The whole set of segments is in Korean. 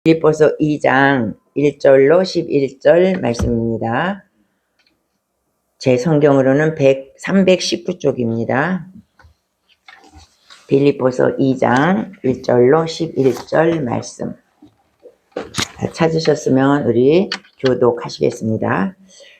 빌립보서 2장 1절로 11절 말씀입니다. 제 성경으로는 319쪽입니다. 빌립보서 2장 1절로 11절 말씀. 찾으셨으면 우리 교독하시겠습니다.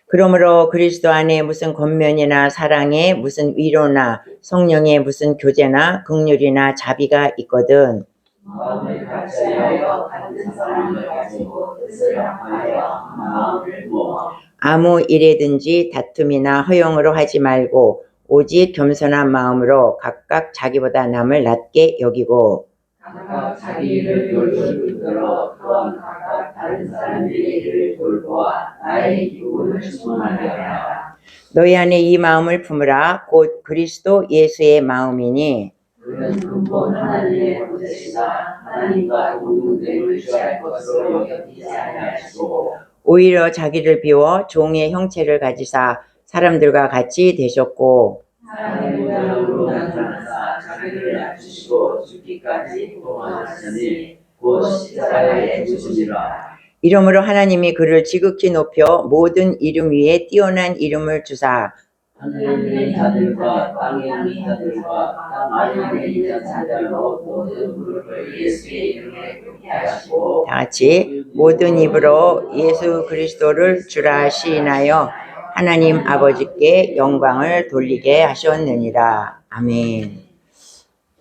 그러므로 그리스도 안에 무슨 권면이나 사랑에 무슨 위로나 성령의 무슨 교제나 긍휼이나 자비가 있거든 마음을 같이하여 같은 사랑을 가지고 뜻을 합하여 마음을 모아 아무 일에든지 다툼이나 허용으로 하지 말고 오직 겸손한 마음으로 각각 자기보다 남을 낮게 여기고 각각 자기 일을 돌돌 또한 각각 다른 사람들의 일을 돌보아 나의 기쁨을 충만하게 하라. 너희 안에 이 마음을 품으라. 곧 그리스도 예수의 마음이니 그는 근본 하나님의 본체시다. 하나님과 동등됨을 취할 것으로 여기지 아니하시고 오히려 자기를 비워 종의 형체를 가지사 사람들과 같이 되셨고 사람의 모양으로 나타나사 자기를 낮추시고 죽기까지 도망하시니 곧 십자가에 죽으시니라. 이러므로 하나님이 그를 지극히 높여 모든 이름 위에 뛰어난 이름을 주사 하늘에 있는 자들과 땅에 있는 자들과 땅 아래에 있는 자들로 모든 무릎을 예수의 이름에 꿇게 하시고 다 같이 모든 입으로 예수 그리스도를 주라 시인하여 하나님 아버지께 영광을 돌리게 하셨느니라. 아멘.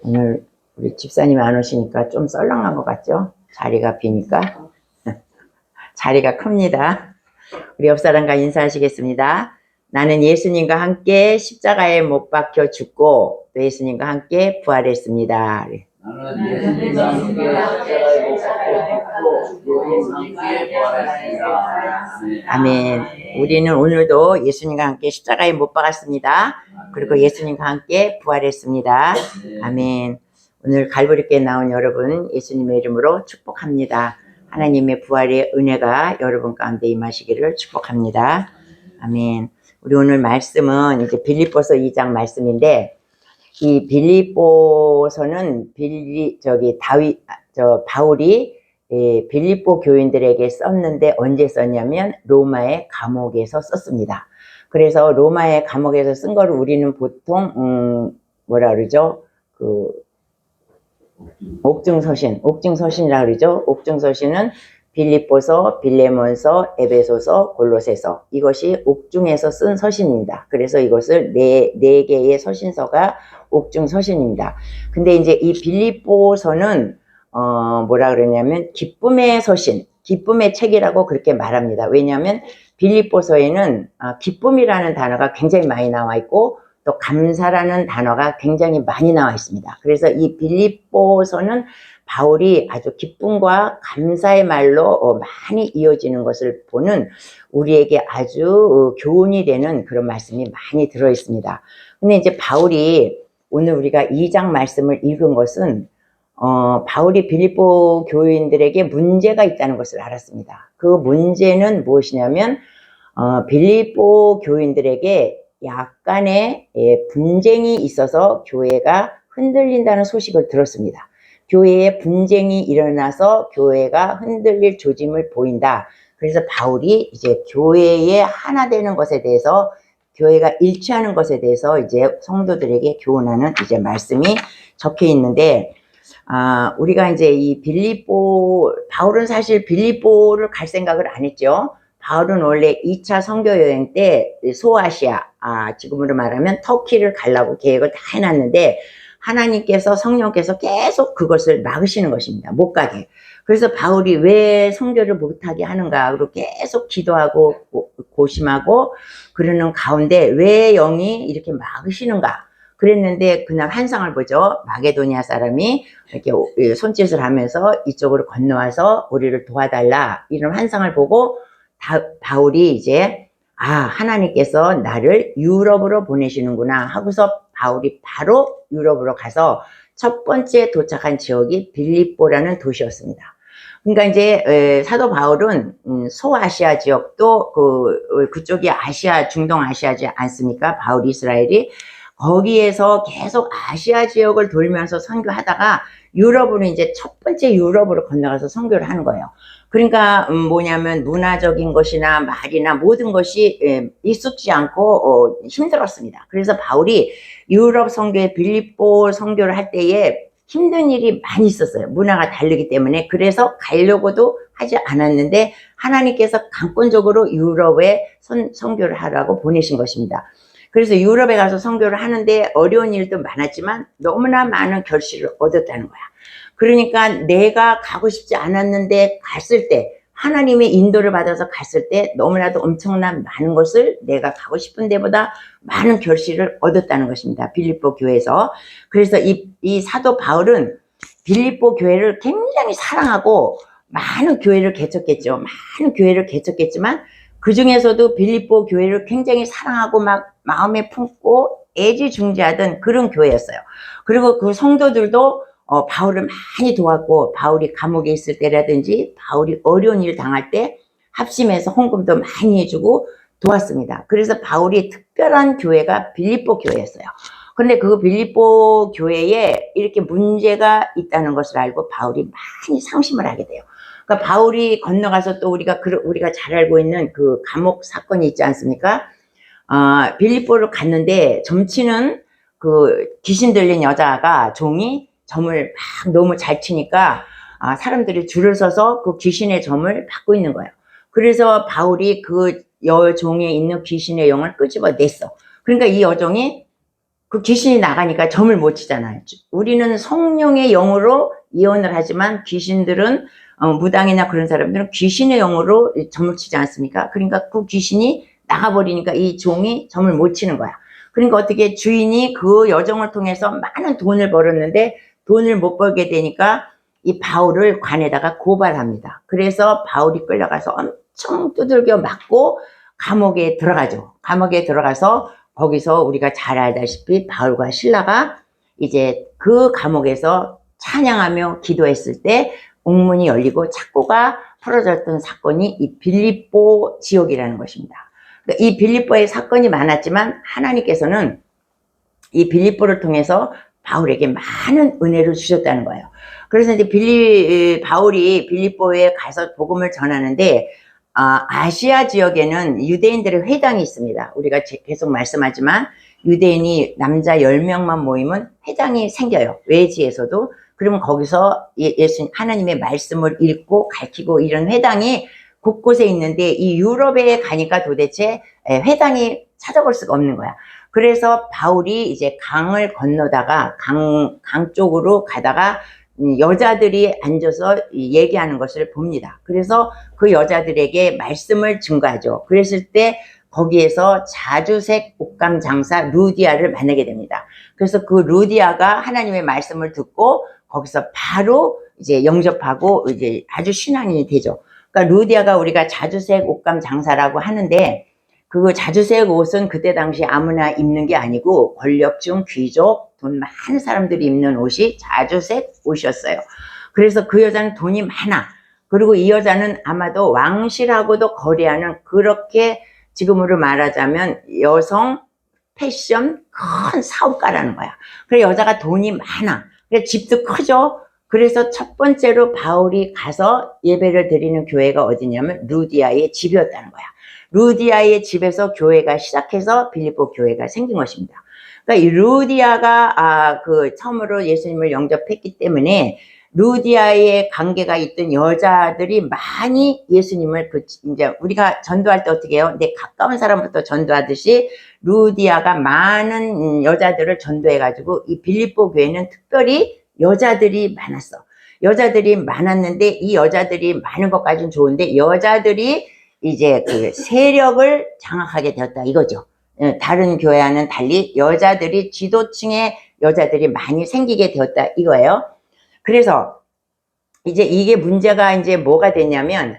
오늘 우리 집사님 안 오시니까 좀 썰렁한 것 같죠? 자리가 비니까. 자리가 큽니다. 우리 옆 사람과 인사하시겠습니다. 나는 예수님과 함께 십자가에 못 박혀 죽고 또 예수님과 함께 부활했습니다. 나는 예수님과 함께 십자가에 못 박혀 죽고 예수님과 함께 부활했습니다. 아멘. 우리는 오늘도 예수님과 함께 십자가에 못 박았습니다. 그리고 예수님과 함께 부활했습니다. 아멘. 오늘 갈보리교회 나온 여러분 예수님의 이름으로 축복합니다. 하나님의 부활의 은혜가 여러분 가운데 임하시기를 축복합니다. 아멘. 우리 오늘 말씀은 이제 빌립보서 2장 말씀인데 이 빌립보서는 바울이 빌립보 교인들에게 썼는데 언제 썼냐면 로마의 감옥에서 썼습니다. 그래서 로마의 감옥에서 쓴 거를 우리는 보통 뭐라 그러죠? 옥중서신이라고 그러죠. 옥중서신은 빌립보서, 빌레몬서, 에베소서, 골로새서 이것이 옥중에서 쓴 서신입니다. 그래서 이것을 네 개의 서신서가 옥중서신입니다. 근데 이제 이 빌립보서는 뭐라 그러냐면 기쁨의 서신, 기쁨의 책이라고 그렇게 말합니다. 왜냐하면 빌립보서에는 기쁨이라는 단어가 굉장히 많이 나와 있고 또 감사라는 단어가 굉장히 많이 나와 있습니다. 그래서 이 빌립보서는 바울이 아주 기쁨과 감사의 말로 많이 이어지는 것을 보는 우리에게 아주 교훈이 되는 그런 말씀이 많이 들어 있습니다. 근데 이제 바울이 오늘 우리가 2장 말씀을 읽은 것은 바울이 빌립보 교인들에게 문제가 있다는 것을 알았습니다. 그 문제는 무엇이냐면 빌립보 교인들에게 약간의 분쟁이 있어서 교회가 흔들린다는 소식을 들었습니다. 교회에 분쟁이 일어나서 교회가 흔들릴 조짐을 보인다. 그래서 바울이 이제 교회에 하나 되는 것에 대해서 교회가 일치하는 것에 대해서 이제 성도들에게 교훈하는 이제 말씀이 적혀 있는데 우리가 이제 이 바울은 사실 빌립보를 갈 생각을 안 했죠. 바울은 원래 2차 선교 여행 때 소아시아, 지금으로 말하면 터키를 가려고 계획을 다 해놨는데 하나님께서 성령께서 계속 그것을 막으시는 것입니다. 못 가게. 그래서 바울이 왜 선교를 못하게 하는가 그리고 계속 기도하고 고심하고 그러는 가운데 왜 영이 이렇게 막으시는가 그랬는데 그날 환상을 보죠. 마게도니아 사람이 이렇게 손짓을 하면서 이쪽으로 건너와서 우리를 도와달라 이런 환상을 보고 바울이 이제 하나님께서 나를 유럽으로 보내시는구나 하고서 바울이 바로 유럽으로 가서 첫 번째 도착한 지역이 빌립보라는 도시였습니다. 그러니까 이제 사도 바울은 소아시아 지역도 그쪽이 아시아 중동 아시아지 않습니까? 바울 이스라엘이 거기에서 계속 아시아 지역을 돌면서 선교하다가 유럽으로 이제 첫 번째 유럽으로 건너가서 선교를 하는 거예요. 그러니까 뭐냐면 문화적인 것이나 말이나 모든 것이 익숙지 않고 힘들었습니다. 그래서 바울이 유럽 선교에 빌립보 선교를 할 때에 힘든 일이 많이 있었어요. 문화가 다르기 때문에. 그래서 가려고도 하지 않았는데 하나님께서 강권적으로 유럽에 선교를 하라고 보내신 것입니다. 그래서 유럽에 가서 선교를 하는데 어려운 일도 많았지만 너무나 많은 결실을 얻었다는 거야. 그러니까 내가 가고 싶지 않았는데 갔을 때 하나님의 인도를 받아서 갔을 때 너무나도 엄청난 많은 것을 내가 가고 싶은 데보다 많은 결실을 얻었다는 것입니다. 빌립보 교회에서. 그래서 이 사도 바울은 빌립보 교회를 굉장히 사랑하고 많은 교회를 개척했죠. 많은 교회를 개척했지만 그 중에서도 빌립보 교회를 굉장히 사랑하고 막 마음에 품고 애지중지하던 그런 교회였어요. 그리고 그 성도들도 바울을 많이 도왔고, 바울이 감옥에 있을 때라든지 바울이 어려운 일 당할 때 합심해서 헌금도 많이 해주고 도왔습니다. 그래서 바울이 특별한 교회가 빌립보 교회였어요. 근데 그 빌립보 교회에 이렇게 문제가 있다는 것을 알고 바울이 많이 상심을 하게 돼요. 그러니까 바울이 건너가서 또 우리가 잘 알고 있는 그 감옥 사건이 있지 않습니까? 빌립보를 갔는데 점치는 그 귀신 들린 여자가 종이 점을 막 너무 잘 치니까 사람들이 줄을 서서 그 귀신의 점을 받고 있는 거예요. 그래서 바울이 그 여종에 있는 귀신의 영을 끄집어냈어. 그러니까 이 여종이 그 귀신이 나가니까 점을 못 치잖아요. 우리는 성령의 영으로 이혼을 하지만 귀신들은 무당이나 그런 사람들은 귀신의 영으로 점을 치지 않습니까? 그러니까 그 귀신이 나가버리니까 이 종이 점을 못 치는 거야. 그러니까 어떻게 주인이 그 여종을 통해서 많은 돈을 벌었는데 돈을 못 벌게 되니까 이 바울을 관에다가 고발합니다. 그래서 바울이 끌려가서 엄청 두들겨 맞고 감옥에 들어가죠. 감옥에 들어가서 거기서 우리가 잘 알다시피 바울과 실라가 이제 그 감옥에서 찬양하며 기도했을 때 옥문이 열리고 착고가 풀어졌던 사건이 이 빌립보 지옥이라는 것입니다. 그러니까 이 빌립보의 사건이 많았지만 하나님께서는 이 빌립보를 통해서 바울에게 많은 은혜를 주셨다는 거예요. 그래서 이제 바울이 빌립보에 가서 복음을 전하는데 아시아 지역에는 유대인들의 회당이 있습니다. 우리가 계속 말씀하지만 유대인이 남자 10명만 모이면 회당이 생겨요. 외지에서도. 그러면 거기서 하나님의 말씀을 읽고 가르치고 이런 회당이 곳곳에 있는데 이 유럽에 가니까 도대체 회당이 찾아볼 수가 없는 거야. 그래서 바울이 이제 강을 건너다가 강 쪽으로 가다가 여자들이 앉아서 얘기하는 것을 봅니다. 그래서 그 여자들에게 말씀을 증거하죠. 그랬을 때 거기에서 자주색 옷감 장사 루디아를 만나게 됩니다. 그래서 그 루디아가 하나님의 말씀을 듣고 거기서 바로 이제 영접하고 이제 아주 신앙인이 되죠. 그러니까 루디아가 우리가 자주색 옷감 장사라고 하는데 그 자주색 옷은 그때 당시 아무나 입는 게 아니고 권력중 귀족 돈 많은 사람들이 입는 옷이 자주색 옷이었어요. 그래서 그 여자는 돈이 많아. 그리고 이 여자는 아마도 왕실하고도 거래하는 그렇게 지금으로 말하자면 여성 패션 큰 사업가라는 거야. 그래 여자가 돈이 많아. 그래 집도 크죠. 그래서 첫 번째로 바울이 가서 예배를 드리는 교회가 어디냐면 루디아의 집이었다는 거야. 루디아의 집에서 교회가 시작해서 빌립보 교회가 생긴 것입니다. 그러니까 이 루디아가 처음으로 예수님을 영접했기 때문에 루디아의 관계가 있던 여자들이 많이 예수님을 이제 우리가 전도할 때 어떻게 해요? 내 가까운 사람부터 전도하듯이 루디아가 많은 여자들을 전도해가지고 이 빌립보 교회는 특별히 여자들이 많았어. 여자들이 많았는데 이 여자들이 많은 것까지는 좋은데 여자들이 이제 그 세력을 장악하게 되었다 이거죠. 다른 교회와는 달리 여자들이 지도층의 여자들이 많이 생기게 되었다 이거예요. 그래서 이제 이게 문제가 이제 뭐가 됐냐면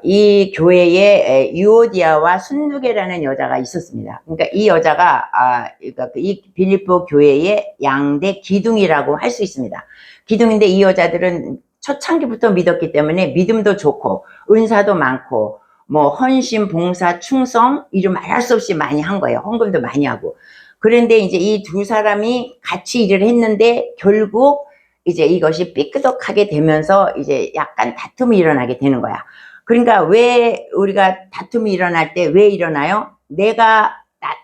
이 교회에 유오디아와 순두계라는 여자가 있었습니다. 그러니까 이 여자가 그러니까 이 빌립보 교회의 양대 기둥이라고 할 수 있습니다. 기둥인데 이 여자들은 초창기부터 믿었기 때문에 믿음도 좋고 은사도 많고 뭐 헌신, 봉사, 충성 이름 말할 수 없이 많이 한 거예요. 헌금도 많이 하고. 그런데 이제 이 두 사람이 같이 일을 했는데 결국 이제 이것이 삐끄덕하게 되면서 이제 약간 다툼이 일어나게 되는 거야. 그러니까 왜 우리가 다툼이 일어날 때 왜 일어나요? 내가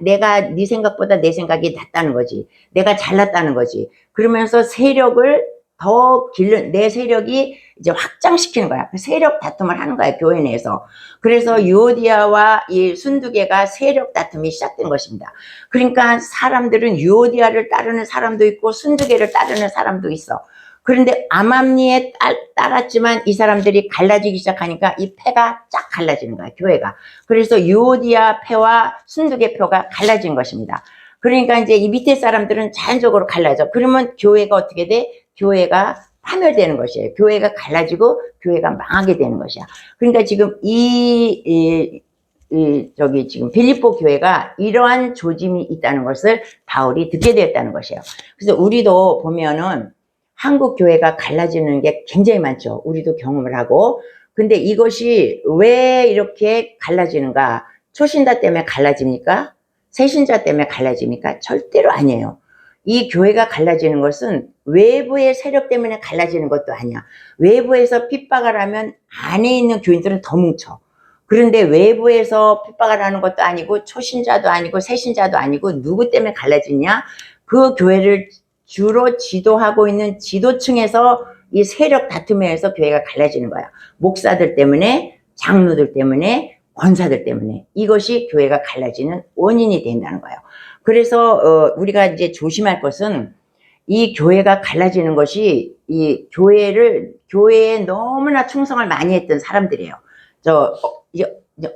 네 생각보다 내 생각이 낫다는 거지. 내가 잘났다는 거지. 그러면서 세력을 더 내 세력이 이제 확장시키는 거야. 그 세력 다툼을 하는 거야, 교회 내에서. 그래서 유오디아와 이 순두개가 세력 다툼이 시작된 것입니다. 그러니까 사람들은 유오디아를 따르는 사람도 있고 순두개를 따르는 사람도 있어. 그런데 암암리에 따랐지만 이 사람들이 갈라지기 시작하니까 이 패가 쫙 갈라지는 거야, 교회가. 그래서 유오디아 패와 순두개 표가 갈라진 것입니다. 그러니까 이제 이 밑에 사람들은 자연적으로 갈라져. 그러면 교회가 어떻게 돼? 교회가 파멸되는 것이에요. 교회가 갈라지고 교회가 망하게 되는 것이야. 그러니까 지금 저기 지금 빌립보 교회가 이러한 조짐이 있다는 것을 바울이 듣게 되었다는 것이에요. 그래서 우리도 보면은 한국 교회가 갈라지는 게 굉장히 많죠. 우리도 경험을 하고. 근데 이것이 왜 이렇게 갈라지는가? 초신자 때문에 갈라집니까? 새신자 때문에 갈라집니까? 절대로 아니에요. 이 교회가 갈라지는 것은 외부의 세력 때문에 갈라지는 것도 아니야. 외부에서 핍박을 하면 안에 있는 교인들은 더 뭉쳐. 그런데 외부에서 핍박을 하는 것도 아니고 초신자도 아니고 새신자도 아니고 누구 때문에 갈라지냐? 그 교회를 주로 지도하고 있는 지도층에서 이 세력 다툼에 의해서 교회가 갈라지는 거야. 목사들 때문에, 장로들 때문에, 권사들 때문에. 이것이 교회가 갈라지는 원인이 된다는 거예요. 그래서 우리가 이제 조심할 것은 이 교회가 갈라지는 것이 이 교회에 너무나 충성을 많이 했던 사람들이에요.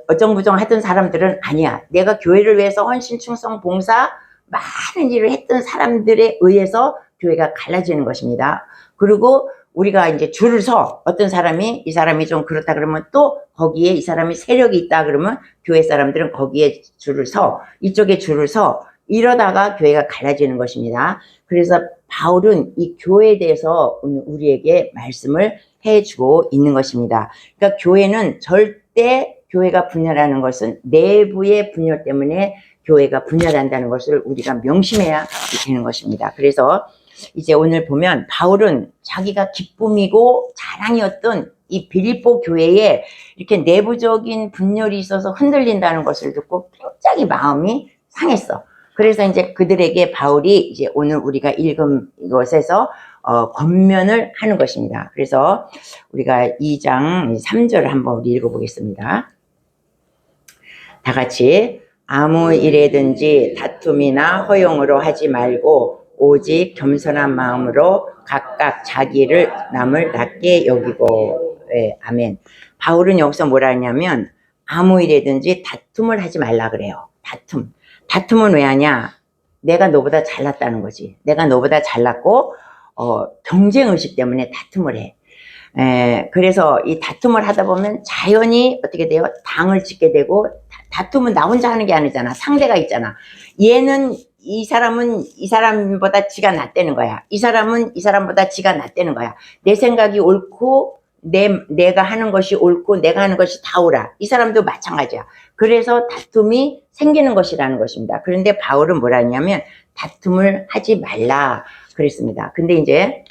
어정부정 하던 사람들은 아니야. 내가 교회를 위해서 헌신, 충성, 봉사 많은 일을 했던 사람들에 의해서 교회가 갈라지는 것입니다. 그리고 우리가 이제 줄을 서, 어떤 사람이 이 사람이 좀 그렇다 그러면 또 거기에 이 사람이 세력이 있다 그러면 교회 사람들은 거기에 줄을 서, 이쪽에 줄을 서, 이러다가 교회가 갈라지는 것입니다. 그래서 바울은 이 교회에 대해서 오늘 우리에게 말씀을 해주고 있는 것입니다. 그러니까 교회는 절대 교회가 분열하는 것은 내부의 분열 때문에 교회가 분열한다는 것을 우리가 명심해야 되는 것입니다. 그래서 이제 오늘 보면 바울은 자기가 기쁨이고 자랑이었던 이 빌립보 교회에 이렇게 내부적인 분열이 있어서 흔들린다는 것을 듣고 굉장히 마음이 상했어. 그래서 이제 그들에게 바울이 이제 오늘 우리가 읽은 것에서 권면을 하는 것입니다. 그래서 우리가 2장 3절을 한번 우리 읽어보겠습니다. 다 같이 아무 일에든지 다툼이나 허용으로 하지 말고 오직 겸손한 마음으로 각각 자기를 남을 낮게 여기고. 네, 아멘. 바울은 여기서 뭐라 하냐면 아무 일에든지 다툼을 하지 말라 그래요. 다툼은 왜 하냐? 내가 너보다 잘났다는 거지. 내가 너보다 잘났고 경쟁의식 때문에 다툼을 해. 그래서 이 다툼을 하다 보면 자연히 어떻게 돼요? 당을 짓게 되고, 다툼은 나 혼자 하는 게 아니잖아. 상대가 있잖아. 이 사람은 이 사람보다 지가 낫다는 거야. 이 사람은 이 사람보다 지가 낫다는 거야. 내 생각이 옳고 내가 하는 것이 옳고 내가 하는 것이 다 옳아. 이 사람도 마찬가지야. 그래서 다툼이 생기는 것이라는 것입니다. 그런데 바울은 뭐라 했냐면 다툼을 하지 말라 그랬습니다. 근데 이제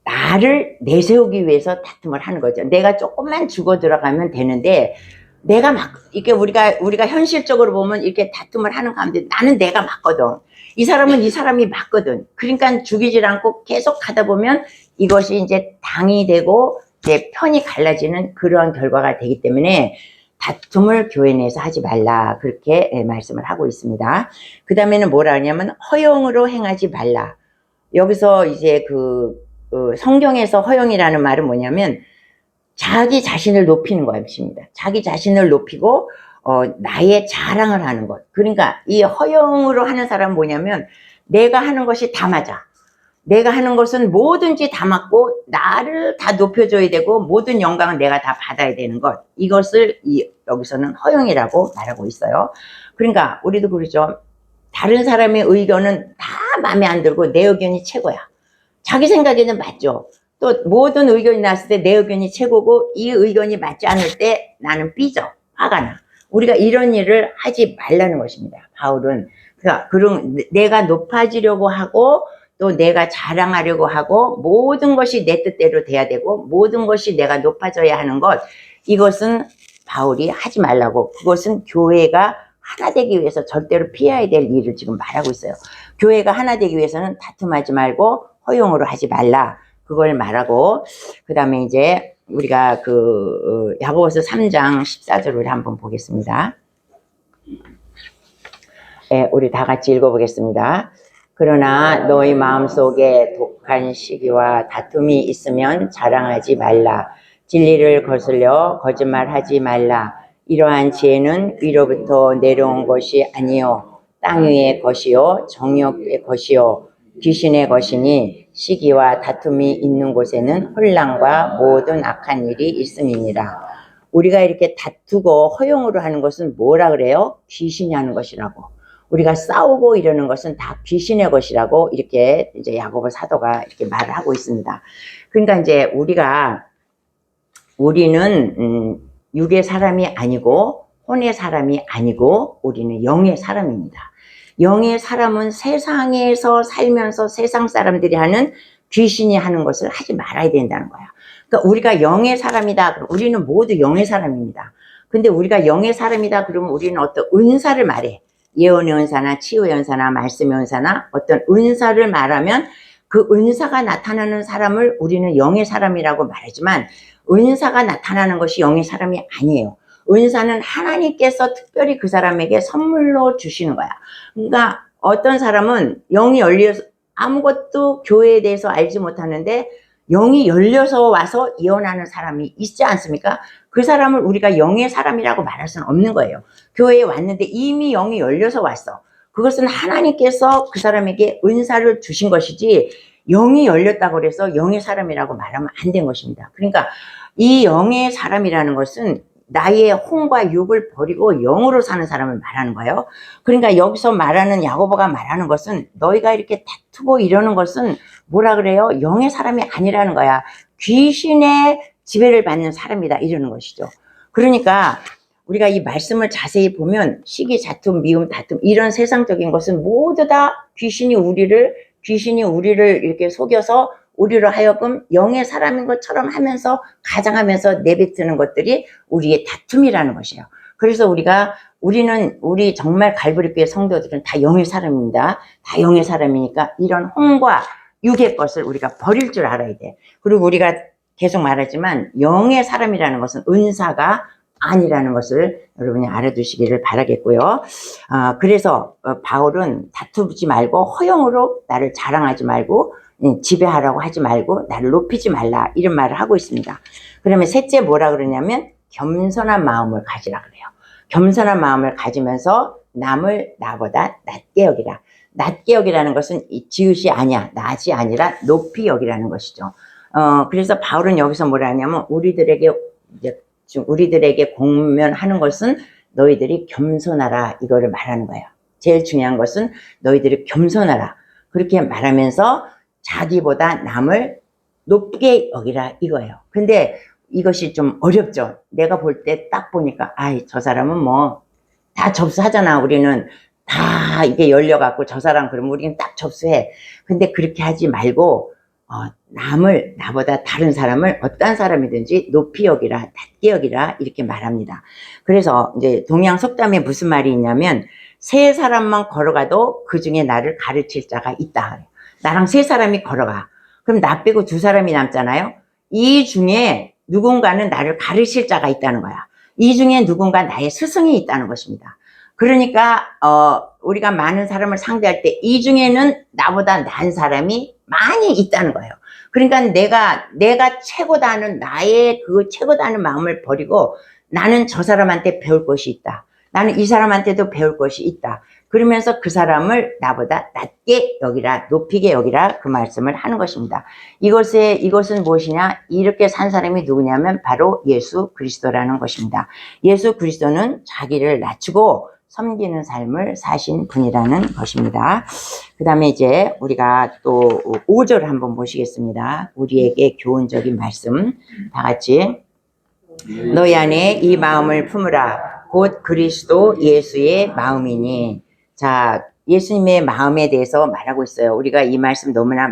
나를 내세우기 위해서 다툼을 하는 거죠. 내가 조금만 죽어 들어가면 되는데 내가 이렇게 우리가 현실적으로 보면 이렇게 다툼을 하는 가운데 나는 내가 맞거든. 이 사람은 이 사람이 맞거든. 그러니까 죽이질 않고 계속 하다 보면 이것이 이제 당이 되고 내 편이 갈라지는 그러한 결과가 되기 때문에 다툼을 교회 내에서 하지 말라. 그렇게 말씀을 하고 있습니다. 그 다음에는 뭐라 하냐면 허용으로 행하지 말라. 여기서 이제 성경에서 허용이라는 말은 뭐냐면 자기 자신을 높이는 것입니다. 자기 자신을 높이고 나의 자랑을 하는 것. 그러니까 이 허용으로 하는 사람은 뭐냐면 내가 하는 것이 다 맞아. 내가 하는 것은 뭐든지 다 맞고 나를 다 높여줘야 되고 모든 영광은 내가 다 받아야 되는 것. 이것을 여기서는 허용이라고 말하고 있어요. 그러니까 우리도 그러죠. 다른 사람의 의견은 다 마음에 안 들고 내 의견이 최고야. 자기 생각에는 맞죠. 또 모든 의견이 나왔을 때 내 의견이 최고고 이 의견이 맞지 않을 때 나는 삐져. 화가 나. 우리가 이런 일을 하지 말라는 것입니다. 바울은. 그러니까 내가 높아지려고 하고 또 내가 자랑하려고 하고 모든 것이 내 뜻대로 돼야 되고 모든 것이 내가 높아져야 하는 것, 이것은 바울이 하지 말라고, 그것은 교회가 하나 되기 위해서 절대로 피해야 될 일을 지금 말하고 있어요. 교회가 하나 되기 위해서는 다툼하지 말고 허용으로 하지 말라, 그걸 말하고, 그 다음에 이제 우리가 야고보서 3장 14절을 한번 보겠습니다. 네, 우리 다 같이 읽어보겠습니다. 그러나 너희 마음속에 독한 시기와 다툼이 있으면 자랑하지 말라. 진리를 거슬려 거짓말하지 말라. 이러한 지혜는 위로부터 내려온 것이 아니요 땅 위의 것이요 정욕의 것이요 귀신의 것이니 시기와 다툼이 있는 곳에는 혼란과 모든 악한 일이 있음이니라. 우리가 이렇게 다투고 허용으로 하는 것은 뭐라 그래요? 귀신이 하는 것이라고. 우리가 싸우고 이러는 것은 다 귀신의 것이라고 이렇게 이제 야고보 사도가 이렇게 말을 하고 있습니다. 그러니까 이제 우리는 육의 사람이 아니고 혼의 사람이 아니고 우리는 영의 사람입니다. 영의 사람은 세상에서 살면서 세상 사람들이 하는 귀신이 하는 것을 하지 말아야 된다는 거야. 그러니까 우리가 영의 사람이다. 그럼 우리는 모두 영의 사람입니다. 근데 우리가 영의 사람이다 그러면 우리는 어떤 은사를 말해. 예언의 은사나 치유의 은사나 말씀의 은사나 어떤 은사를 말하면 그 은사가 나타나는 사람을 우리는 영의 사람이라고 말하지만 은사가 나타나는 것이 영의 사람이 아니에요. 은사는 하나님께서 특별히 그 사람에게 선물로 주시는 거야. 그러니까 어떤 사람은 영이 열려서 아무것도 교회에 대해서 알지 못하는데 영이 열려서 와서 예언하는 사람이 있지 않습니까? 그 사람을 우리가 영의 사람이라고 말할 수는 없는 거예요. 교회에 왔는데 이미 영이 열려서 왔어. 그것은 하나님께서 그 사람에게 은사를 주신 것이지 영이 열렸다고 해서 영의 사람이라고 말하면 안 된 것입니다. 그러니까 이 영의 사람이라는 것은 나의 혼과 육을 버리고 영으로 사는 사람을 말하는 거예요. 그러니까 여기서 말하는 야고보가 말하는 것은 너희가 이렇게 다투고 이러는 것은 뭐라 그래요? 영의 사람이 아니라는 거야. 귀신의 지배를 받는 사람이다 이러는 것이죠. 그러니까 우리가 이 말씀을 자세히 보면 시기, 다툼, 미움, 다툼 이런 세상적인 것은 모두 다 귀신이 우리를 이렇게 속여서 우리로 하여금 영의 사람인 것처럼 하면서 가장하면서 내뱉는 것들이 우리의 다툼이라는 것이에요. 그래서 우리 정말 갈보리교회 성도들은 다 영의 사람입니다. 다 영의 사람이니까 이런 혼과 육의 것을 우리가 버릴 줄 알아야 돼. 그리고 우리가 계속 말하지만 영의 사람이라는 것은 은사가 아니라는 것을 여러분이 알아두시기를 바라겠고요. 그래서 바울은 다투지 말고 허용으로 나를 자랑하지 말고 지배하라고 하지 말고 나를 높이지 말라 이런 말을 하고 있습니다. 그러면 셋째 뭐라 그러냐면 겸손한 마음을 가지라 그래요. 겸손한 마음을 가지면서 남을 나보다 낮게 여기라. 낮게 여기라는 것은 지읒이 아니야. 낮이 아니라 높이 여기라는 것이죠. 그래서 바울은 여기서 뭐라 하냐면 우리들에게 공면하는 것은 너희들이 겸손하라 이거를 말하는 거예요. 제일 중요한 것은 너희들이 겸손하라. 그렇게 말하면서 자기보다 남을 높게 여기라 이거예요. 근데 이것이 좀 어렵죠. 내가 볼 때 딱 보니까 저 사람은 뭐 다 접수하잖아. 우리는 다 이게 열려갖고 저 사람 그러면 우리는 딱 접수해. 근데 그렇게 하지 말고 나보다 다른 사람을 어떤 사람이든지 높이 여기라, 낮게 여기라 이렇게 말합니다. 그래서 이제 동양 속담에 무슨 말이 있냐면 세 사람만 걸어가도 그 중에 나를 가르칠 자가 있다. 나랑 세 사람이 걸어가. 그럼 나 빼고 두 사람이 남잖아요. 이 중에 누군가는 나를 가르칠 자가 있다는 거야. 이 중에 누군가 나의 스승이 있다는 것입니다. 그러니까 우리가 많은 사람을 상대할 때 이 중에는 나보다 나은 사람이 많이 있다는 거예요. 그러니까 내가 최고다는 나의 그 최고다는 마음을 버리고 나는 저 사람한테 배울 것이 있다. 나는 이 사람한테도 배울 것이 있다. 그러면서 그 사람을 나보다 낮게 여기라, 높이게 여기라 그 말씀을 하는 것입니다. 이것은 무엇이냐? 이렇게 산 사람이 누구냐면 바로 예수 그리스도라는 것입니다. 예수 그리스도는 자기를 낮추고 섬기는 삶을 사신 분이라는 것입니다. 그 다음에 이제 우리가 또 5절 한번 보시겠습니다. 우리에게 교훈적인 말씀 다 같이. 너희 안에 이 마음을 품으라. 곧 그리스도 예수의 마음이니. 자, 예수님의 마음에 대해서 말하고 있어요. 우리가 이 말씀 너무나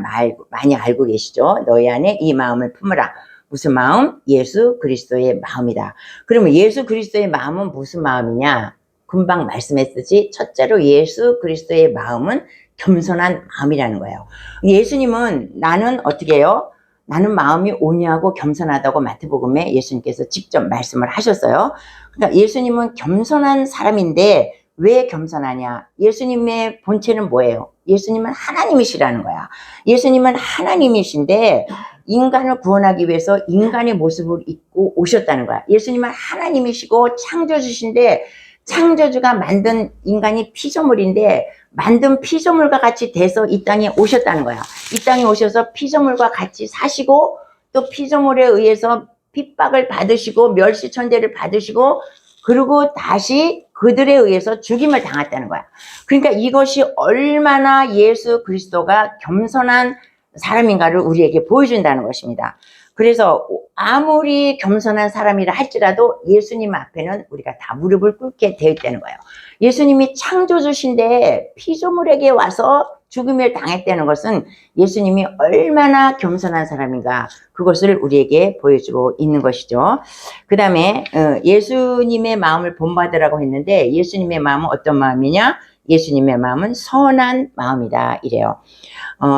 많이 알고 계시죠? 너희 안에 이 마음을 품으라. 무슨 마음? 예수 그리스도의 마음이다. 그러면 예수 그리스도의 마음은 무슨 마음이냐? 금방 말씀했듯이 첫째로 예수 그리스도의 마음은 겸손한 마음이라는 거예요. 예수님은 나는 어떻게 해요? 나는 마음이 온유하고 겸손하다고 마태복음에 예수님께서 직접 말씀을 하셨어요. 그러니까 예수님은 겸손한 사람인데 왜 겸손하냐? 예수님의 본체는 뭐예요? 예수님은 하나님이시라는 거야. 예수님은 하나님이신데 인간을 구원하기 위해서 인간의 모습을 입고 오셨다는 거야. 예수님은 하나님이시고 창조주신데 창조주가 만든 인간이 피조물인데 만든 피조물과 같이 돼서 이 땅에 오셨다는 거야. 이 땅에 오셔서 피조물과 같이 사시고 또 피조물에 의해서 핍박을 받으시고 멸시천대를 받으시고 그리고 다시 그들에 의해서 죽임을 당했다는 거야. 그러니까 이것이 얼마나 예수 그리스도가 겸손한 사람인가를 우리에게 보여준다는 것입니다. 그래서 아무리 겸손한 사람이라 할지라도 예수님 앞에는 우리가 다 무릎을 꿇게 되어 있다는 거예요. 예수님이 창조주신데 피조물에게 와서 죽음을 당했다는 것은 예수님이 얼마나 겸손한 사람인가 그것을 우리에게 보여주고 있는 것이죠. 그 다음에 예수님의 마음을 본받으라고 했는데 예수님의 마음은 어떤 마음이냐? 예수님의 마음은 선한 마음이다 이래요.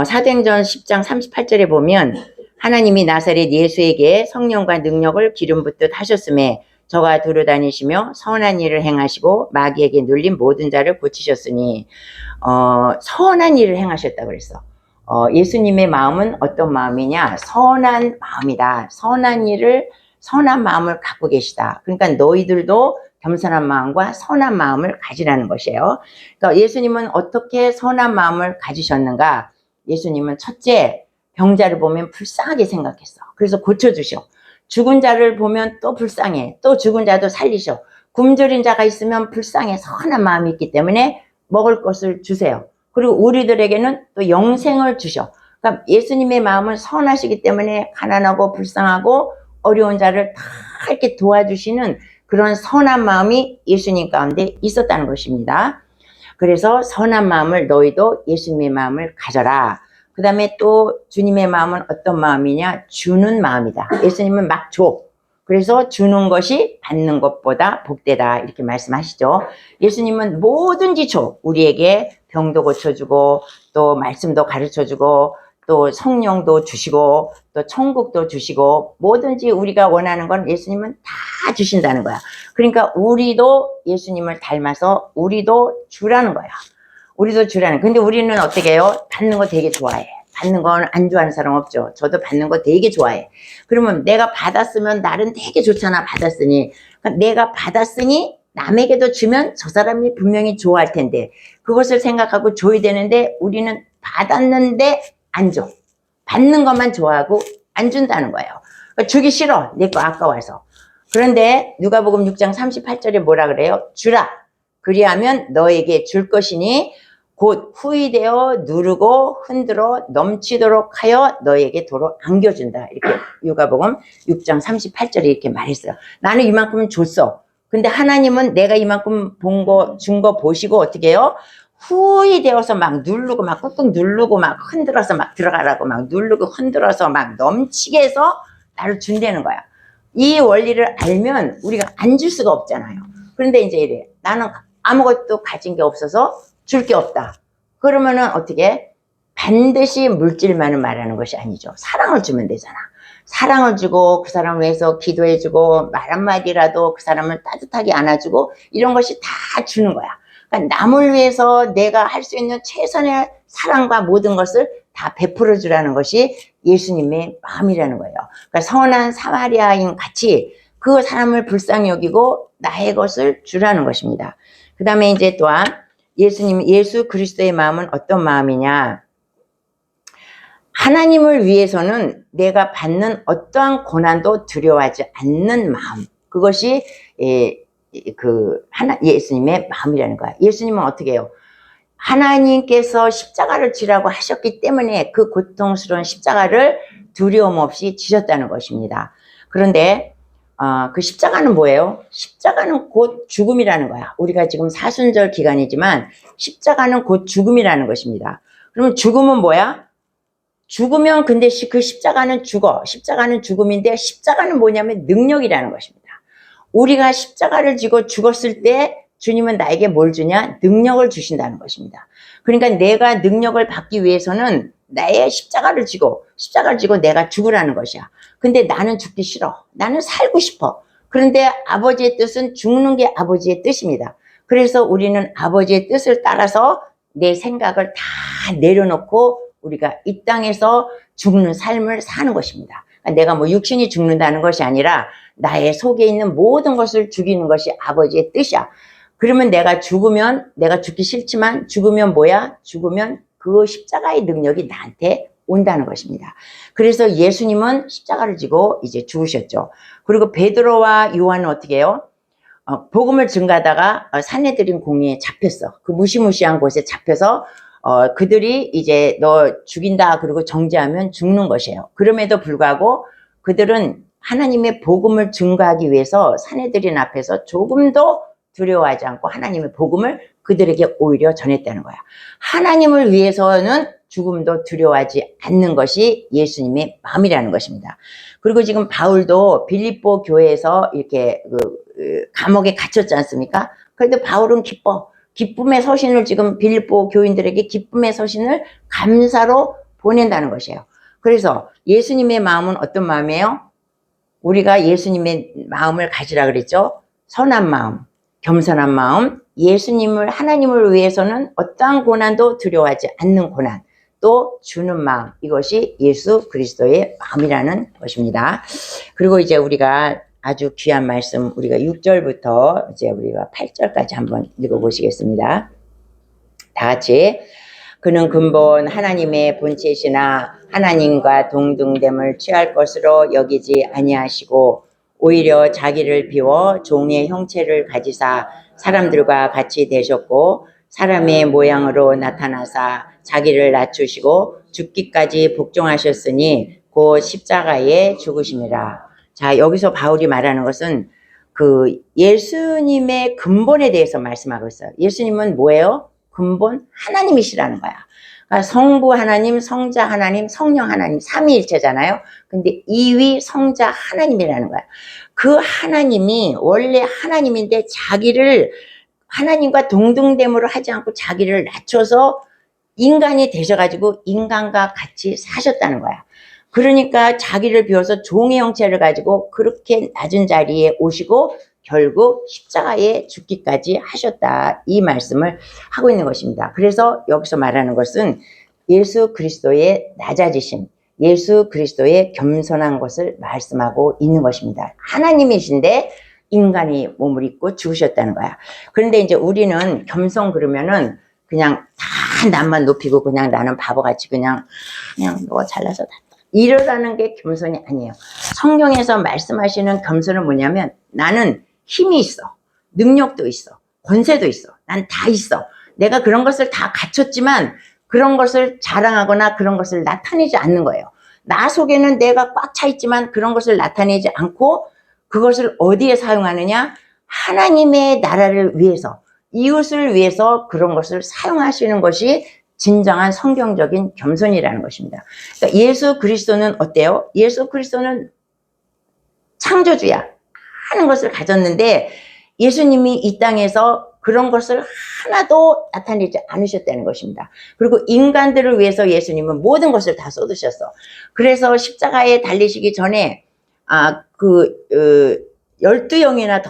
사도행전 10장 38절에 보면 하나님이 나사렛 예수에게 성령과 능력을 기름 붓듯 하셨음에 저가 두루다니시며 선한 일을 행하시고 마귀에게 눌린 모든 자를 고치셨으니 선한 일을 행하셨다고 그랬어. 예수님의 마음은 어떤 마음이냐? 선한 마음이다. 선한 마음을 갖고 계시다. 그러니까 너희들도 겸손한 마음과 선한 마음을 가지라는 것이에요. 그러니까 예수님은 어떻게 선한 마음을 가지셨는가? 예수님은 첫째, 병자를 보면 불쌍하게 생각했어. 그래서 고쳐주셔. 죽은 자를 보면 또 불쌍해. 또 죽은 자도 살리셔. 굶주린 자가 있으면 불쌍해. 선한 마음이 있기 때문에 먹을 것을 주세요. 그리고 우리들에게는 또 영생을 주셔. 그러니까 예수님의 마음은 선하시기 때문에 가난하고 불쌍하고 어려운 자를 다 이렇게 도와주시는 그런 선한 마음이 예수님 가운데 있었다는 것입니다. 그래서 선한 마음을 너희도 예수님의 마음을 가져라. 그 다음에 또 주님의 마음은 어떤 마음이냐? 주는 마음이다. 예수님은 막 줘. 그래서 주는 것이 받는 것보다 복되다 이렇게 말씀하시죠. 예수님은 뭐든지 줘. 우리에게 병도 고쳐주고 또 말씀도 가르쳐주고 또 성령도 주시고 또 천국도 주시고 뭐든지 우리가 원하는 건 예수님은 다 주신다는 거야. 그러니까 우리도 예수님을 닮아서 우리도 주라는 거야. 우리도 주라는. 근데 우리는 어떻게 해요? 받는 거 되게 좋아해. 받는 건 안 좋아하는 사람 없죠. 저도 받는 거 되게 좋아해. 그러면 내가 받았으면 나는 되게 좋잖아. 받았으니. 그러니까 내가 받았으니 남에게도 주면 저 사람이 분명히 좋아할 텐데 그것을 생각하고 줘야 되는데 우리는 받았는데 안 줘. 받는 것만 좋아하고 안 준다는 거예요. 그러니까 주기 싫어. 내 거 아까워서. 그런데 누가복음 6장 38절에 뭐라 그래요? 주라. 그리하면 너에게 줄 것이니 곧 후이되어 누르고 흔들어 넘치도록 하여 너에게 도로 안겨준다. 이렇게 누가복음 6장 38절에 이렇게 말했어요. 나는 이만큼 줬어. 근데 하나님은 내가 이만큼 준 거 보시고 어떻게 해요? 후이되어서 막 누르고 막 꾹꾹 누르고 막 흔들어서 막 들어가라고 막 누르고 흔들어서 막 넘치게 해서 나를 준다는 거야. 이 원리를 알면 우리가 안 줄 수가 없잖아요. 그런데 이제 이래. 나는 아무것도 가진 게 없어서 줄 게 없다. 그러면은 어떻게? 반드시 물질만을 말하는 것이 아니죠. 사랑을 주면 되잖아. 사랑을 주고 그 사람을 위해서 기도해주고 말 한마디라도 그 사람을 따뜻하게 안아주고 이런 것이 다 주는 거야. 그러니까 남을 위해서 내가 할 수 있는 최선의 사랑과 모든 것을 다 베풀어 주라는 것이 예수님의 마음이라는 거예요. 그러니까 선한 사마리아인 같이 그 사람을 불쌍히 여기고 나의 것을 주라는 것입니다. 그 다음에 이제 또한 예수 그리스도의 마음은 어떤 마음이냐? 하나님을 위해서는 내가 받는 어떠한 고난도 두려워하지 않는 마음. 그것이 예수님의 마음이라는 거야. 예수님은 어떻게 해요? 하나님께서 십자가를 지라고 하셨기 때문에 그 고통스러운 십자가를 두려움 없이 지셨다는 것입니다. 그런데 그 십자가는 뭐예요? 십자가는 곧 죽음이라는 거야. 우리가 지금 사순절 기간이지만 십자가는 곧 죽음이라는 것입니다. 그러면 죽음은 뭐야? 죽으면 근데 그 십자가는 죽어. 십자가는 죽음인데 십자가는 뭐냐면 능력이라는 것입니다. 우리가 십자가를 지고 죽었을 때 주님은 나에게 뭘 주냐? 능력을 주신다는 것입니다. 그러니까 내가 능력을 받기 위해서는 나의 십자가를 지고 내가 죽으라는 것이야. 근데 나는 죽기 싫어. 나는 살고 싶어. 그런데 아버지의 뜻은 죽는 게 아버지의 뜻입니다. 그래서 우리는 아버지의 뜻을 따라서 내 생각을 다 내려놓고 우리가 이 땅에서 죽는 삶을 사는 것입니다. 내가 뭐 육신이 죽는다는 것이 아니라 나의 속에 있는 모든 것을 죽이는 것이 아버지의 뜻이야. 그러면 내가 죽으면, 내가 죽기 싫지만 죽으면 뭐야? 죽으면 그 십자가의 능력이 나한테 온다는 것입니다. 그래서 예수님은 십자가를 지고 이제 죽으셨죠. 그리고 베드로와 요한은 어떻게 해요? 복음을 증가하다가 산헤드린 공회에 잡혔어. 그 무시무시한 곳에 잡혀서 그들이 이제 너 죽인다 그러고 정죄하면 죽는 것이에요. 그럼에도 불구하고 그들은 하나님의 복음을 증거하기 위해서 산헤드린 앞에서 조금도 두려워하지 않고 하나님의 복음을 그들에게 오히려 전했다는 거야. 하나님을 위해서는 죽음도 두려워하지 않는 것이 예수님의 마음이라는 것입니다. 그리고 지금 바울도 빌립보 교회에서 이렇게 감옥에 갇혔지 않습니까? 그런데 바울은 기뻐. 기쁨의 서신을 지금 빌립보 교인들에게 기쁨의 서신을 감사로 보낸다는 것이에요. 그래서 예수님의 마음은 어떤 마음이에요? 우리가 예수님의 마음을 가지라 그랬죠. 선한 마음, 겸손한 마음, 예수님을 하나님을 위해서는 어떠한 고난도 두려워하지 않는 고난, 또 주는 마음, 이것이 예수 그리스도의 마음이라는 것입니다. 그리고 이제 우리가 아주 귀한 말씀, 우리가 6절부터 이제 우리가 8절까지 한번 읽어보시겠습니다. 다 같이. 그는 근본 하나님의 본체시나 하나님과 동등됨을 취할 것으로 여기지 아니하시고 오히려 자기를 비워 종의 형체를 가지사 사람들과 같이 되셨고 사람의 모양으로 나타나사 자기를 낮추시고 죽기까지 복종하셨으니 곧 십자가에 죽으심이라. 자, 여기서 바울이 말하는 것은 그 예수님의 근본에 대해서 말씀하고 있어요. 예수님은 뭐예요? 근본 하나님이시라는 거야. 그러니까 성부 하나님, 성자 하나님, 성령 하나님, 삼위일체잖아요. 근데 이위 성자 하나님이라는 거야. 그 하나님이 원래 하나님인데 자기를 하나님과 동등됨으로 하지 않고 자기를 낮춰서 인간이 되셔가지고 인간과 같이 사셨다는 거야. 그러니까 자기를 비워서 종의 형체를 가지고 그렇게 낮은 자리에 오시고 결국 십자가에 죽기까지 하셨다. 이 말씀을 하고 있는 것입니다. 그래서 여기서 말하는 것은 예수 그리스도의 낮아지심, 예수 그리스도의 겸손한 것을 말씀하고 있는 것입니다. 하나님이신데 인간이 몸을 입고 죽으셨다는 거야. 그런데 이제 우리는 겸손 그러면은 그냥 다 남만 높이고 그냥 나는 바보같이 그냥 너 잘나서 다 이러라는 게 겸손이 아니에요. 성경에서 말씀하시는 겸손은 뭐냐면 나는 힘이 있어. 능력도 있어. 권세도 있어. 난 다 있어. 내가 그런 것을 다 갖췄지만 그런 것을 자랑하거나 그런 것을 나타내지 않는 거예요. 나 속에는 내가 꽉 차 있지만 그런 것을 나타내지 않고 그것을 어디에 사용하느냐? 하나님의 나라를 위해서, 이웃을 위해서 그런 것을 사용하시는 것이 진정한 성경적인 겸손이라는 것입니다. 그러니까 예수 그리스도는 어때요? 예수 그리스도는 창조주야. 하는 것을 가졌는데 예수님이 이 땅에서 그런 것을 하나도 나타내지 않으셨다는 것입니다. 그리고 인간들을 위해서 예수님은 모든 것을 다 쏟으셨어. 그래서 십자가에 달리시기 전에 12영이나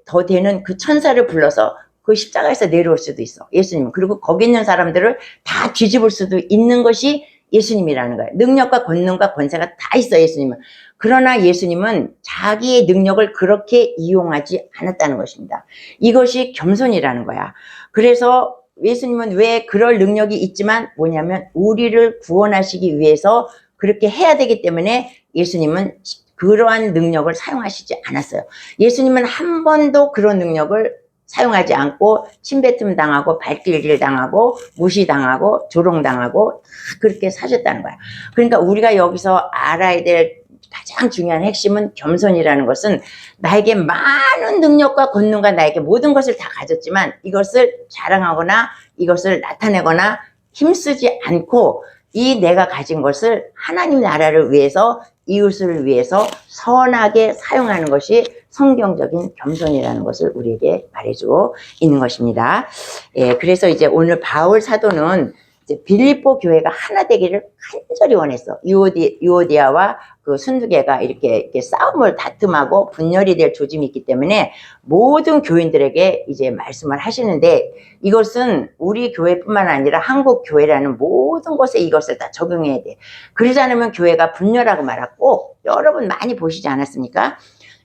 더 되는 그 천사를 불러서 그 십자가에서 내려올 수도 있어. 예수님은. 그리고 거기 있는 사람들을 다 뒤집을 수도 있는 것이 예수님이라는 거예요. 능력과 권능과 권세가 다 있어 예수님은. 그러나 예수님은 자기의 능력을 그렇게 이용하지 않았다는 것입니다. 이것이 겸손이라는 거야. 그래서 예수님은 왜 그럴 능력이 있지만 뭐냐면 우리를 구원하시기 위해서 그렇게 해야 되기 때문에 예수님은 그러한 능력을 사용하시지 않았어요. 예수님은 한 번도 그런 능력을 사용하지 않고 침뱉음 당하고 발길질 당하고 무시당하고 조롱당하고 다 그렇게 사셨다는 거야. 그러니까 우리가 여기서 알아야 될 가장 중요한 핵심은 겸손이라는 것은 나에게 많은 능력과 권능과 나에게 모든 것을 다 가졌지만 이것을 자랑하거나 이것을 나타내거나 힘쓰지 않고 이 내가 가진 것을 하나님 나라를 위해서 이웃을 위해서 선하게 사용하는 것이 성경적인 겸손이라는 것을 우리에게 말해주고 있는 것입니다. 예, 그래서 이제 오늘 바울 사도는 이제 빌립보 교회가 하나 되기를 간절히 원했어. 유오디아와 그 순두개가 이렇게 싸움을 다툼하고 분열이 될 조짐이 있기 때문에 모든 교인들에게 이제 말씀을 하시는데 이것은 우리 교회뿐만 아니라 한국 교회라는 모든 곳에 이것을 다 적용해야 돼. 그러지 않으면 교회가 분열하고 말았고 여러분 많이 보시지 않았습니까?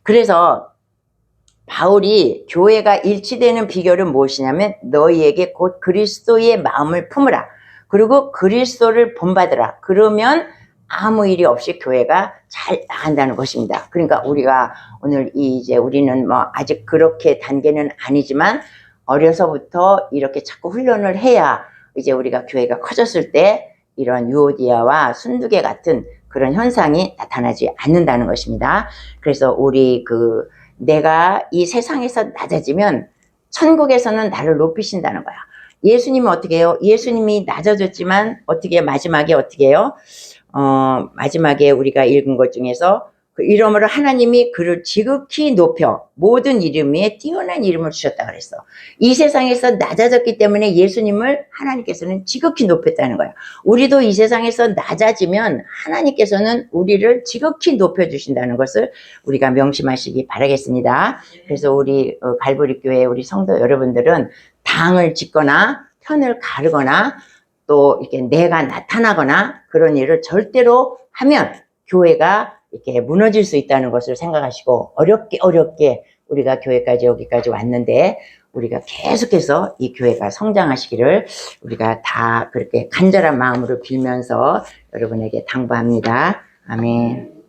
그래서 바울이 교회가 일치되는 비결은 무엇이냐면 너희에게 곧 그리스도의 마음을 품으라. 그리고 그리스도를 본받으라. 그러면 아무 일이 없이 교회가 잘 나간다는 것입니다. 그러니까 우리가 오늘 이제 우리는 뭐 아직 그렇게 단계는 아니지만 어려서부터 이렇게 자꾸 훈련을 해야 이제 우리가 교회가 커졌을 때 이런 유오디아와 순두개 같은 그런 현상이 나타나지 않는다는 것입니다. 그래서 우리 내가 이 세상에서 낮아지면 천국에서는 나를 높이신다는 거야. 예수님은 어떻게 해요? 예수님이 낮아졌지만 마지막에 어떻게 해요? 마지막에 우리가 읽은 것 중에서 그 이름으로 하나님이 그를 지극히 높여 모든 이름 위에 뛰어난 이름을 주셨다 그랬어. 이 세상에서 낮아졌기 때문에 예수님을 하나님께서는 지극히 높였다는 거야. 우리도 이 세상에서 낮아지면 하나님께서는 우리를 지극히 높여주신다는 것을 우리가 명심하시기 바라겠습니다. 그래서 우리 갈보리 교회 우리 성도 여러분들은 당을 짓거나 편을 가르거나 또 이렇게 내가 나타나거나 그런 일을 절대로 하면 교회가 이렇게 무너질 수 있다는 것을 생각하시고 어렵게 우리가 교회까지 여기까지 왔는데 우리가 계속해서 이 교회가 성장하시기를 우리가 다 그렇게 간절한 마음으로 빌면서 여러분에게 당부합니다. 아멘.